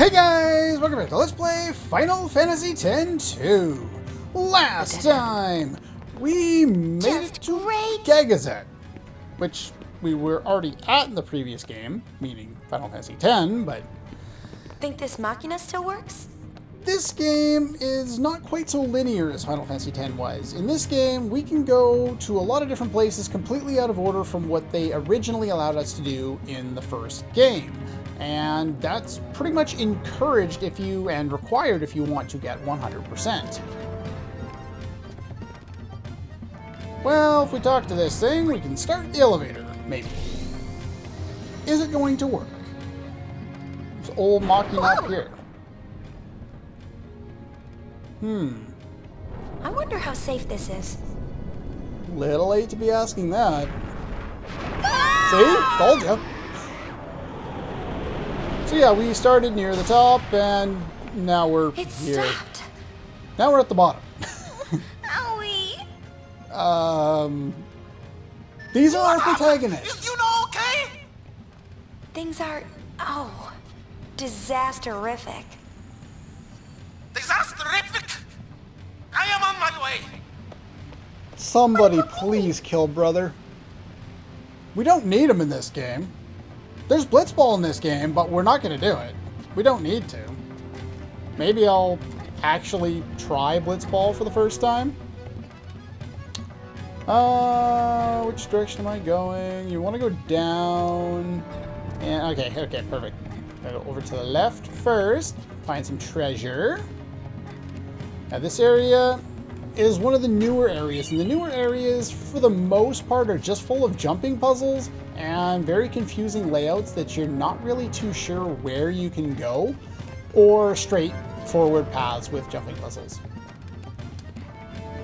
Hey guys, welcome back to Let's Play Final Fantasy X-2. Last time, we made it to Gagazet, which we were already at in the previous game, meaning Final Fantasy X, but... Think this Machina still works? This game is not quite so linear as Final Fantasy X was. In this game, we can go to a lot of different places completely out of order from what they originally allowed us to do in the first game. And that's pretty much encouraged if you, and required if you want to get 100%. Well, if we talk to this thing, we can start the elevator, maybe. Is it going to work? There's old Machina up here. I wonder how safe this is. Little late to be asking that. See? Told you. So yeah, we started near the top, and now we're It here. stopped. Now we're at the bottom. Owie. These are our protagonists. Is you know okay? Things are, disasterific. Disasterific! I am on my way. Somebody please kill brother. We don't need him in this game. There's Blitzball in this game, but we're not going to do it. We don't need to. Maybe I'll actually try Blitzball for the first time. Which direction am I going? You want to go down. And okay, perfect. Gotta go over to the left first. Find some treasure. Now this area is one of the newer areas, and the newer areas for the most part are just full of jumping puzzles and very confusing layouts that you're not really too sure where you can go, or straightforward paths with jumping puzzles.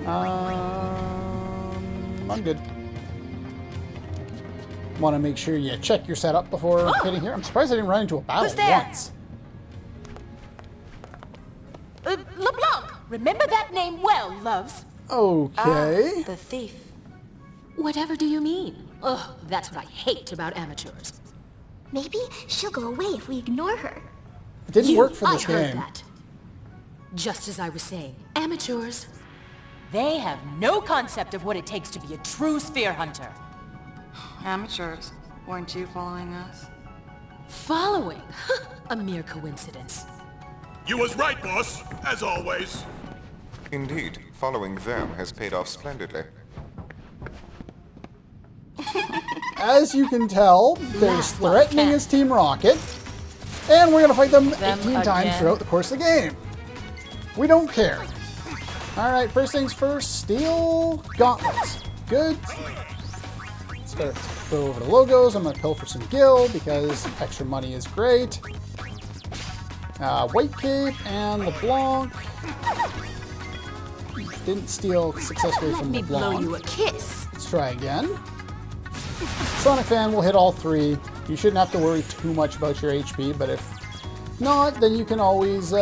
I'm good. Want to make sure you check your setup before hitting here. I'm surprised I didn't run into a battle Who's there? once. LeBlanc! Remember that name well, loves. Okay. The thief. Whatever do you mean? Ugh, that's what I hate about amateurs. Maybe she'll go away if we ignore her. It didn't work for I this heard game. that. Just as I was saying, amateurs, they have no concept of what it takes to be a true spear hunter. Amateurs, weren't you following us? Following? A mere coincidence. You was right, boss, as always. Indeed, following them has paid off splendidly. As you can tell, there's threatening as Team Rocket, and we're going to fight them 18 times again. throughout the course of the game. We don't care. Alright, first things first, steal gauntlets. Good. Start to go over the logos. I'm going to pilfer some gil because extra money is great. White Cape and LeBlanc. Didn't steal successfully Let from me blow LeBlanc. you a kiss. Let's try again. Sonic Fan will hit all three. You shouldn't have to worry too much about your HP, but if not, then you can always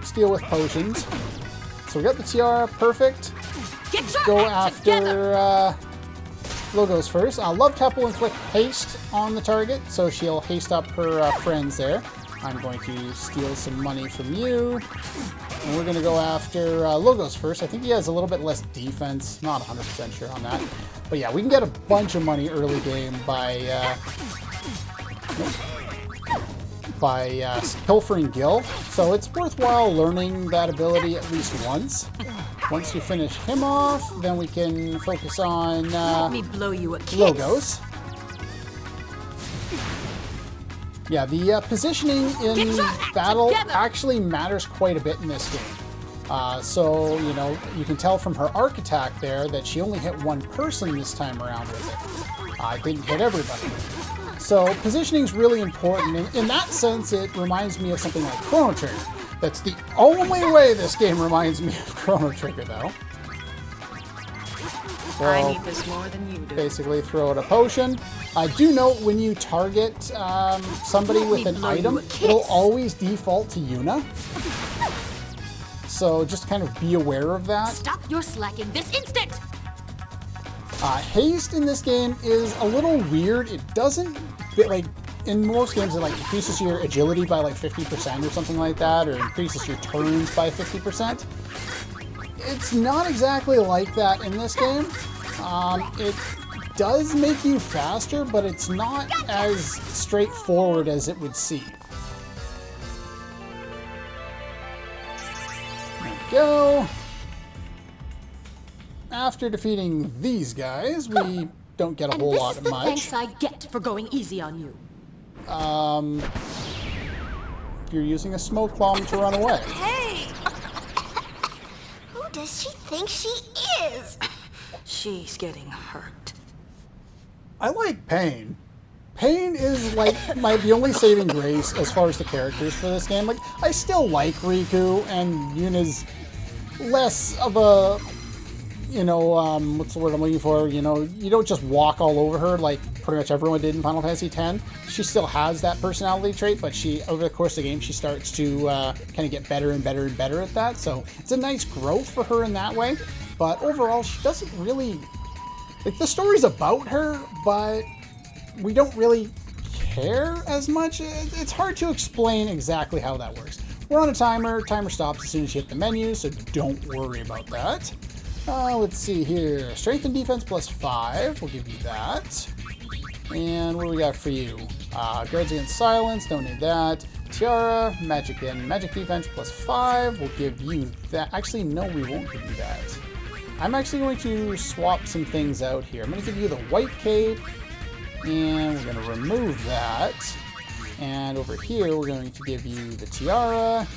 steal with potions. So we got the tiara, perfect. Get your Go act together. after logos first. Love Tap will inflict haste on the target, so she'll haste up her friends there. I'm going to steal some money from you. And we're going to go after logos first. I think he has a little bit less defense. Not 100% sure on that. But yeah, we can get a bunch of money early game by pilfering gil. So it's worthwhile learning that ability at least once. Once you finish him off, then we can focus on Let me blow you a kiss. logos. Yeah, the positioning in Get your act battle together. actually matters quite a bit in this game. So, you know, you can tell from her arc attack there that she only hit one person this time around with it. Didn't hit everybody. So positioning is really important. And in that sense, it reminds me of something like Chrono Trigger. That's the only way this game reminds me of Chrono Trigger, though. So, I need this more than you do. basically throw out a potion. Do note when you target somebody Let with me an blow you item, a kiss. it'll always default to Yuna. So just kind of be aware of that. Stop your slacking this instant. Haste in this game is a little weird. It doesn't in most games, it like increases your agility by like 50% or something like that, or increases your turns by 50%. It's not exactly like that in this game. It does make you faster, but it's not as straightforward as it would seem. There we go. After defeating these guys, we don't get a whole lot of much. Thanks I get for going easy on you. You're using a smoke bomb to run away. Hey! Who does she think she is? She's getting hurt. I like Pain. Pain is like the only saving grace as far as the characters for this game. Like, I still like Riku, and Yuna's less of a, what's the word I'm looking for? You don't just walk all over her like pretty much everyone did in Final Fantasy X. She still has that personality trait, but over the course of the game, she starts to kind of get better and better and better at that. So it's a nice growth for her in that way. But overall, she doesn't really... Like, the story's about her, but we don't really care as much. It's hard to explain exactly how that works. We're on a timer. Timer stops as soon as you hit the menu, so don't worry about that. Let's see here. Strength and defense plus 5. We'll give you that. And what do we got for you? Guards against silence. Don't need that. Tiara. Magic and magic defense plus 5. We'll give you that. Actually, no, we won't give you that. I'm actually going to swap some things out here. I'm going to give you the white cape. And we're going to remove that. And over here, we're going to give you the tiara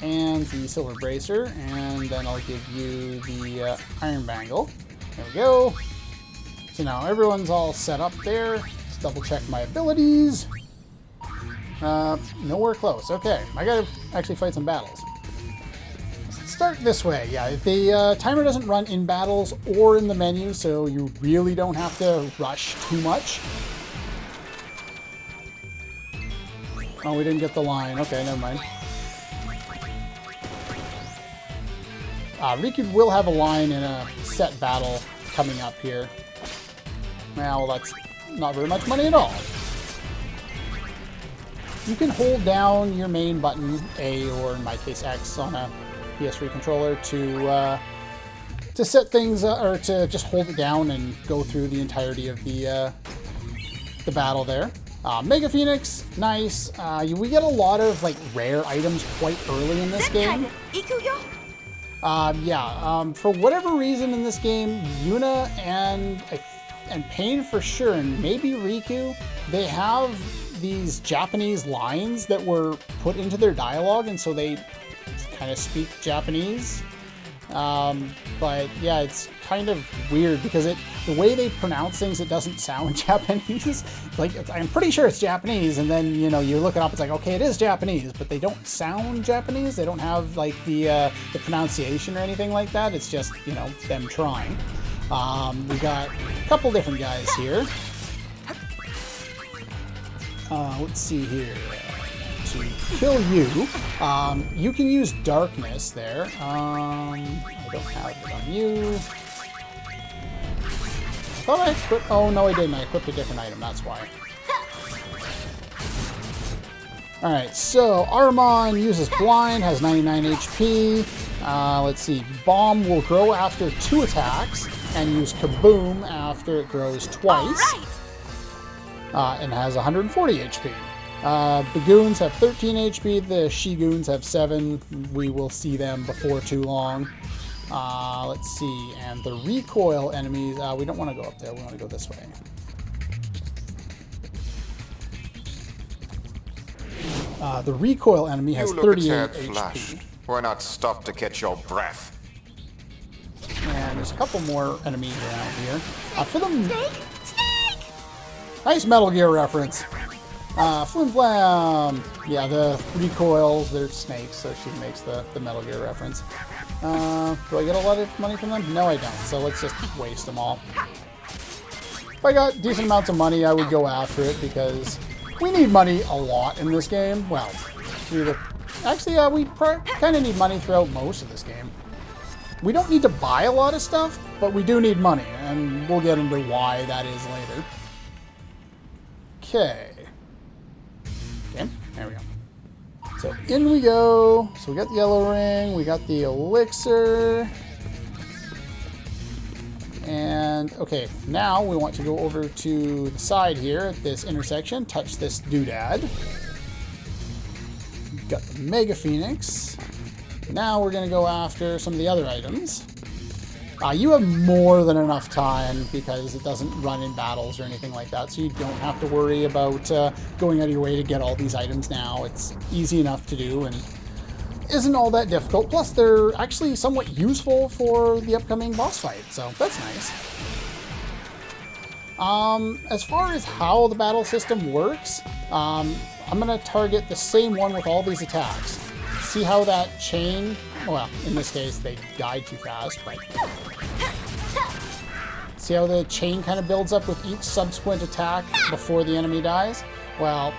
and the silver bracer, and then I'll give you the iron bangle. There we go. So now everyone's all set up there. Let's double check my abilities. Nowhere close. Okay, I gotta actually fight some battles. Let's start this way. Yeah, the timer doesn't run in battles or in the menu, so you really don't have to rush too much. Oh, we didn't get the line. Okay, never mind. Riku will have a line in a set battle coming up here. Well, that's not very much money at all. You can hold down your main button, A, or in my case X, on a PS3 controller to set things, or to just hold it down and go through the entirety of the battle there. Mega Phoenix, nice. We get a lot of like rare items quite early in this game. For whatever reason in this game, Yuna and Pain for sure, and maybe Riku, they have these Japanese lines that were put into their dialogue, and so they kind of speak Japanese. But yeah, it's kind of weird because the way they pronounce things, it doesn't sound Japanese. Like, I'm pretty sure it's Japanese, and then, you look it up, it's like, okay, it is Japanese, but they don't sound Japanese. They don't have, like, the pronunciation or anything like that. It's just, them trying. We got a couple different guys here. Let's see here. To kill you, you can use darkness there. I don't have it on you. Thought I equipped... Oh, no, I didn't. I equipped a different item. That's why. Alright, so Armon uses Blind, has 99 HP. Let's see. Bomb will grow after 2 attacks, and use Kaboom after it grows twice. And has 140 HP. The goons have 13 HP, the she-goons have 7. We will see them before too long. Let's see, and the recoil enemies, we don't want to go up there, we want to go this way. The recoil enemy has 38 HP. Flash. Why not stop to catch your breath? And there's a couple more enemies around here. For them... Nice Metal Gear reference. Flim Flam! Yeah, the recoils, they're snakes, so she makes the Metal Gear reference. Do I get a lot of money from them? No, I don't, so let's just waste them all. If I got decent amounts of money, I would go after it, because we need money a lot in this game. Well, actually, we kind of need money throughout most of this game. We don't need to buy a lot of stuff, but we do need money, and we'll get into why that is later. Okay. There we go. So in we go. So we got the yellow ring, we got the elixir. And okay, now we want to go over to the side here at this intersection, touch this doodad. Got the Mega Phoenix. Now we're gonna go after some of the other items. You have more than enough time because it doesn't run in battles or anything like that, so you don't have to worry about going out of your way to get all these items now. It's easy enough to do and isn't all that difficult. Plus, they're actually somewhat useful for the upcoming boss fight, so that's nice. As far as how the battle system works, I'm going to target the same one with all these attacks. See how that chain... Well, in this case, they died too fast, but... See how the chain kind of builds up with each subsequent attack before the enemy dies? Well,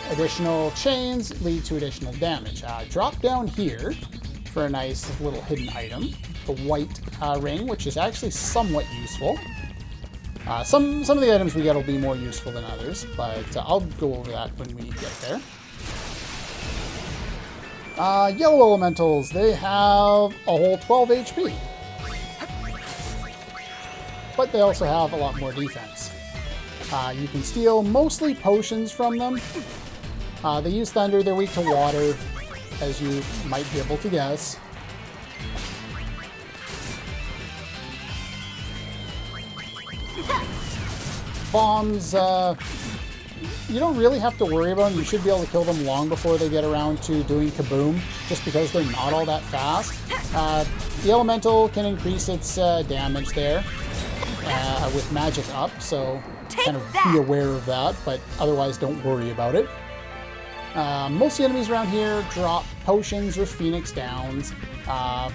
additional chains lead to additional damage. Drop down here for a nice little hidden item. The white ring, which is actually somewhat useful. Some of the items we get will be more useful than others, but I'll go over that when we get there. Yellow elementals, they have a whole 12 HP. But they also have a lot more defense. You can steal mostly potions from them. They use thunder, they're weak to water, as you might be able to guess. Bombs, you don't really have to worry about them. You should be able to kill them long before they get around to doing kaboom, just because they're not all that fast. The elemental can increase its damage there with magic up, so kind of be aware of that, but otherwise don't worry about it. Most of the enemies around here drop potions or phoenix downs.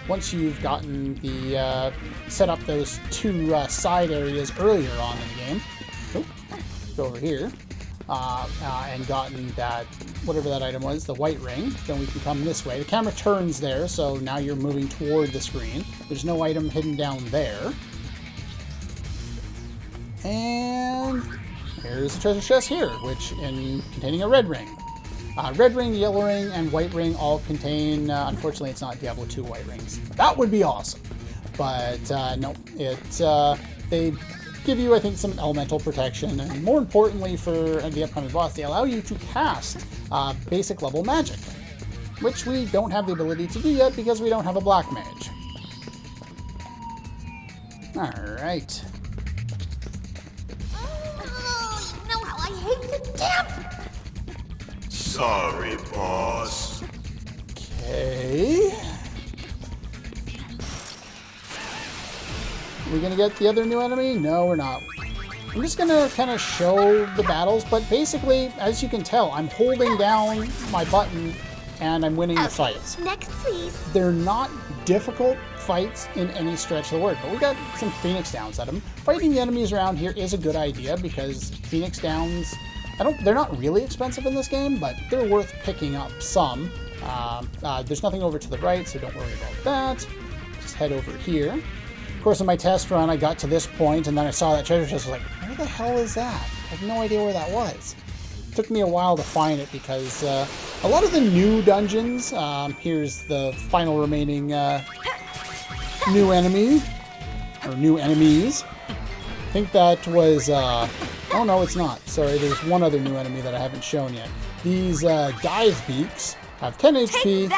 Once you've gotten the set up those two side areas earlier on in the game, go over here, and gotten that, whatever that item was, the white ring, then we can come this way. The camera turns there, so now you're moving toward the screen. There's no item hidden down there. And here's the treasure chest here, which containing a red ring. Red ring, yellow ring, and white ring all contain, unfortunately it's not Diablo 2 white rings. That would be awesome. But no, they give you, I think, some elemental protection, and more importantly for the upcoming boss, they allow you to cast basic level magic, which we don't have the ability to do yet because we don't have a black mage. Alright. Oh, you know how I hate the damp! Sorry, boss. Okay. Are we gonna get the other new enemy? No, we're not. I'm just gonna kind of show the battles, but basically, as you can tell, I'm holding down my button and I'm winning the fights. Next, please. They're not difficult fights in any stretch of the word, but we got some Phoenix Downs at them. Fighting the enemies around here is a good idea because Phoenix Downs, they're not really expensive in this game, but they're worth picking up some. There's nothing over to the right, so don't worry about that. Just head over here. Of course, in my test run, I got to this point, and then I saw that treasure chest. I was like, where the hell is that? I have no idea where that was. It took me a while to find it because a lot of the new dungeons, here's the final remaining new enemy, or new enemies. I think that was, oh no, it's not. Sorry, there's one other new enemy that I haven't shown yet. These dive beaks have 10 HP.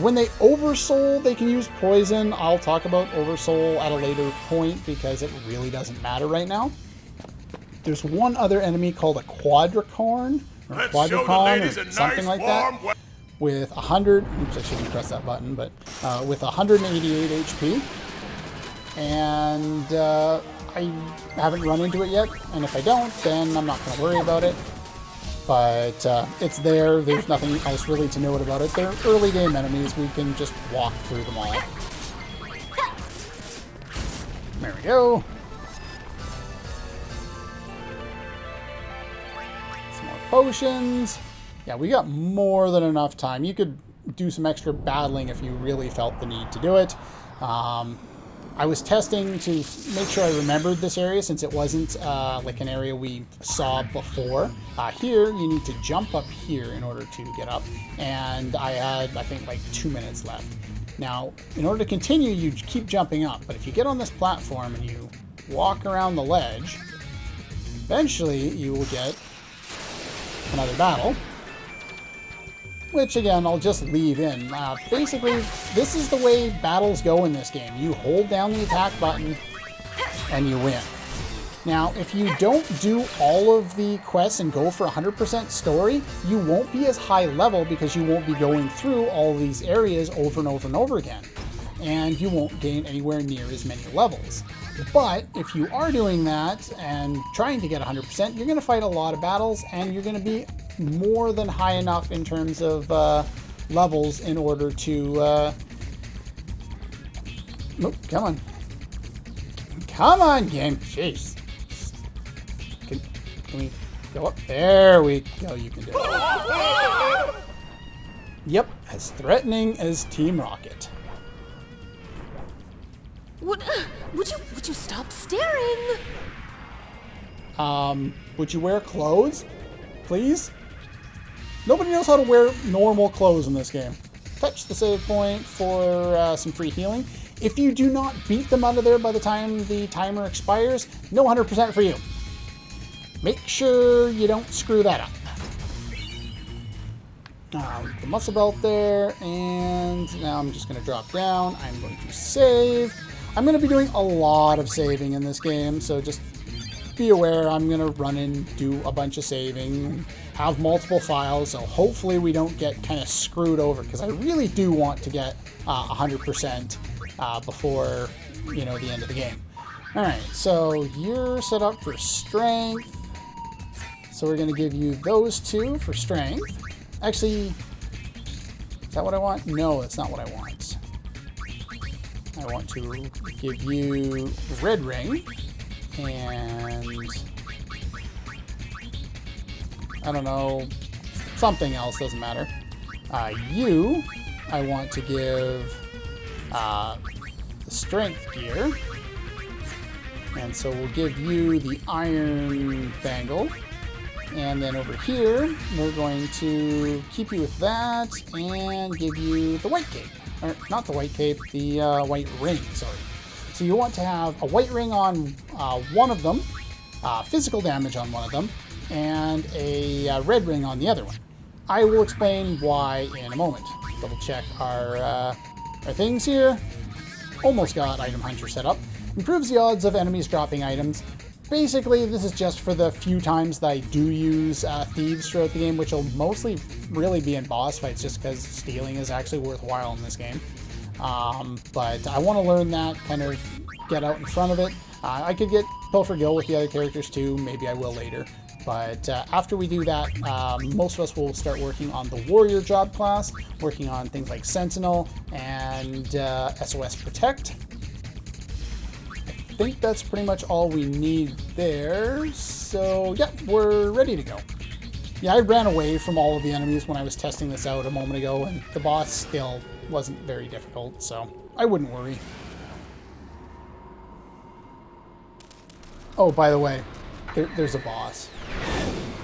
When they oversoul, they can use poison. I'll talk about oversoul at a later point because it really doesn't matter right now. There's one other enemy called a quadricorn, or quadricon, or something like that, with 100. Oops, I shouldn't press that button, but with 188 HP. And I haven't run into it yet, and if I don't, then I'm not going to worry about it. But it's there. There's nothing else really to note about it. They're early game enemies. We can just walk through them all. There we go. Some more potions. Yeah, we got more than enough time. You could do some extra battling if you really felt the need to do it. I was testing to make sure I remembered this area since it wasn't like an area we saw before. Here, you need to jump up here in order to get up, and I had, I think, like 2 minutes left. Now, in order to continue, you keep jumping up, but if you get on this platform and you walk around the ledge, eventually you will get another battle, which again, I'll just leave in. Basically, this is the way battles go in this game. You hold down the attack button and you win. Now, if you don't do all of the quests and go for 100% story, you won't be as high level because you won't be going through all these areas over and over and over again. And you won't gain anywhere near as many levels. But if you are doing that and trying to get 100%, you're going to fight a lot of battles and you're going to be more than high enough in terms of levels in order to... Oh, come on. Come on, game. Jeez. Can we go up? There we go. You can do it. Yep, as threatening as Team Rocket. Would you stop staring? Would you wear clothes, please? Nobody knows how to wear normal clothes in this game. Touch the save point for some free healing. If you do not beat them out of there by the time the timer expires, no 100% for you. Make sure you don't screw that up. The muscle belt there, and now I'm just going to drop down. I'm going to save. I'm going to be doing a lot of saving in this game, so just be aware I'm going to run and do a bunch of saving and have multiple files, so hopefully we don't get kind of screwed over, because I really do want to get 100% before, you know, the end of the game. Alright, so you're set up for strength, so we're going to give you those two for strength. Actually, is that what I want? No, that's not what I want. I want to give you red ring, and I don't know, something else, doesn't matter. You, I want to give the strength gear, and so we'll give you the iron bangle. And then over here, we're going to keep you with that and give you the white cape. Or not the white cape, the white ring, sorry. So you want to have a white ring on one of them, physical damage on one of them, and a red ring on the other one. I will explain why in a moment. Double check our things here. Almost got Item Hunter set up. Improves the odds of enemies dropping items. Basically, this is just for the few times that I do use thieves throughout the game, which will mostly really be in boss fights, just because stealing is actually worthwhile in this game. But I want to learn that, kind of get out in front of it. I could get Pilfer Gil with the other characters too, maybe I will later. But after we do that, most of us will start working on the Warrior job class, working on things like Sentinel and SOS Protect. I think that's pretty much all we need there, so yeah, we're ready to go. Yeah, I ran away from all of the enemies when I was testing this out a moment ago, and the boss still wasn't very difficult, so I wouldn't worry. Oh, by the way, there's a boss.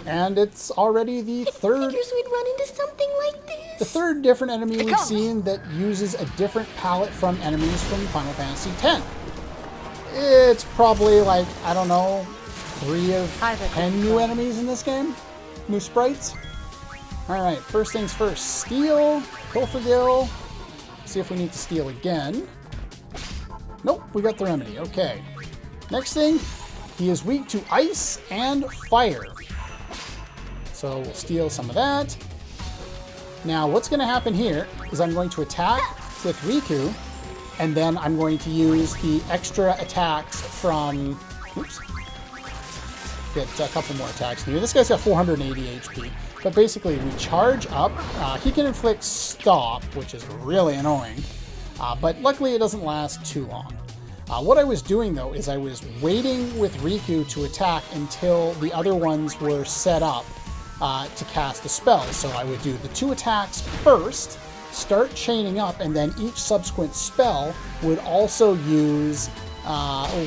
And it's already the third... Figures we'd run into something like this. The third different enemy we've seen that uses a different palette from enemies from Final Fantasy X. It's probably like, I don't know, 3 of 10 new enemies in this game? New sprites? Alright, first things first. Steal, Pilfer Gil. See if we need to steal again. Nope, we got the remedy. Okay. Next thing, he is weak to ice and fire. So we'll steal some of that. Now, what's going to happen here is I'm going to attack with Riku, and then I'm going to use the extra attacks from... Oops. Get a couple more attacks here. This guy's got 480 HP. But basically, we charge up. He can inflict stop, which is really annoying. But luckily, it doesn't last too long. What I was doing, though, is I was waiting with Riku to attack until the other ones were set up to cast a spell. So I would do the 2 attacks first, start chaining up, and then each subsequent spell would also use,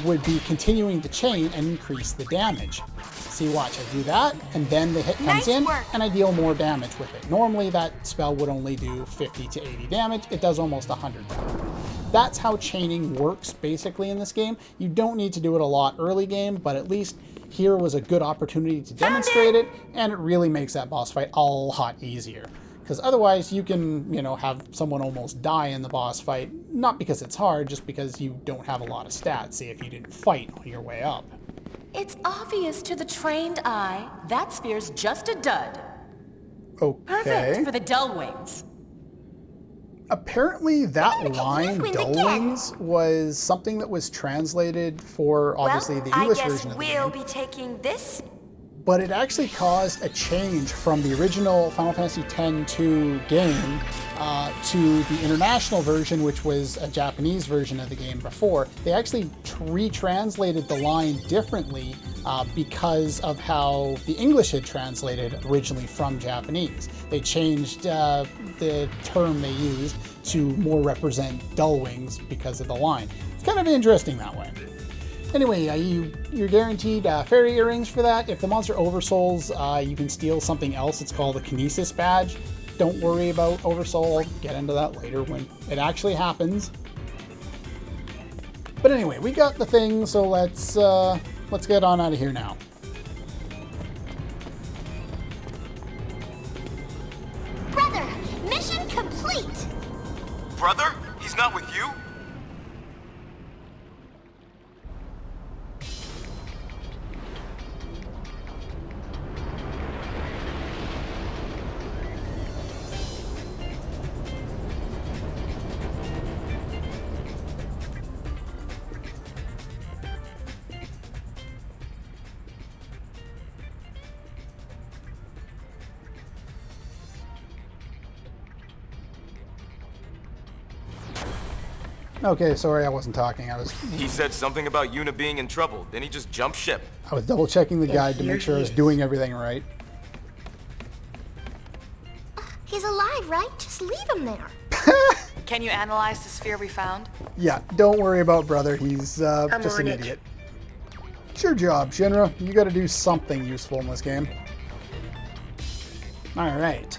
would be continuing the chain and increase the damage. See, watch, I do that, and then the hit comes Nice in, work. and I deal more damage with it. Normally, that spell would only do 50 to 80 damage. It does almost 100 damage. That's how chaining works, basically, in this game. You don't need to do it a lot early game, but at least here was a good opportunity to demonstrate it, and it really makes that boss fight a lot easier. Because otherwise, you can, you know, have someone almost die in the boss fight, not because it's hard, just because you don't have a lot of stats, say if you didn't fight on your way up. It's obvious to the trained eye that sphere's just a dud. Okay. Perfect for the dull wings. Apparently that line, wins Dull again. Wings, was something that was translated for, obviously, well, the English I guess version of the we'll game. be taking this. But it actually caused a change from the original Final Fantasy X-2 game to the international version, which was a Japanese version of the game before. They actually retranslated the line differently because of how the English had translated originally from Japanese. They changed the term they used to more represent Dull Wings because of the line. It's kind of interesting that way. Anyway, you're guaranteed fairy earrings for that. If the monster oversouls, you can steal something else. It's called the Kinesis badge. Don't worry about oversoul. I'll get into that later when it actually happens. But anyway, we got the thing, so let's get on out of here now. Brother, mission complete. Brother? He's not with you? Okay, sorry I wasn't talking. I was He said something about Yuna being in trouble, then he just jumped ship. double checking the guide to make sure I was doing everything right. He's alive, right? Just leave him there. Can you analyze the sphere we found? Yeah, don't worry about brother. He's just an idiot. It's your job, Shinra. You got to do something useful in this game. All right.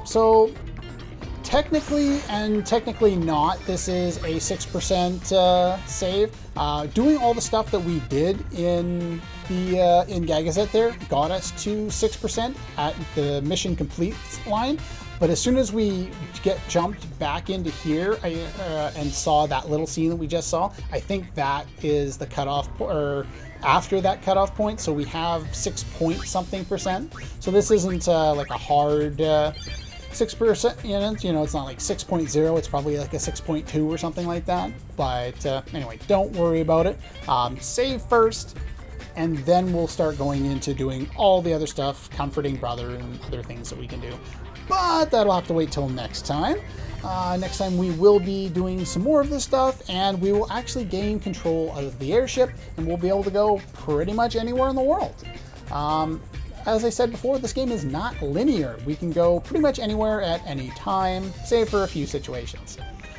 So technically and technically not, this is a 6% save. Doing all the stuff that we did in the in Gagazet there got us to 6% at the mission complete line. But as soon as we get jumped back into here and saw that little scene that we just saw, I think that is the cutoff, or after that cutoff point. So we have 6 point something percent. So this isn't like a hard 6%. You know, it's not like 6.0. It's probably like a 6.2 or something like that. But anyway, don't worry about it. Save first, and then we'll start going into doing all the other stuff, comforting brother and other things that we can do. But that'll have to wait till next time. Next time we will be doing some more of this stuff, and we will actually gain control of the airship, and we'll be able to go pretty much anywhere in the world. As I said before, this game is not linear. We can go pretty much anywhere at any time, save for a few situations.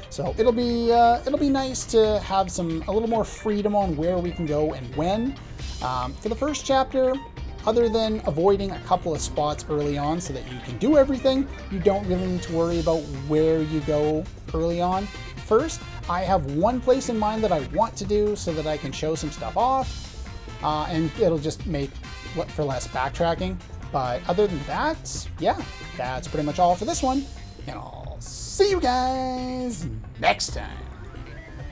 So it'll be nice to have a little more freedom on where we can go and when. For the first chapter, other than avoiding a couple of spots early on so that you can do everything, you don't really need to worry about where you go early on. First, I have one place in mind that I want to do so that I can show some stuff off, and it'll just make for less backtracking. But other than that, yeah, that's pretty much all for this one, and I'll see you guys next time.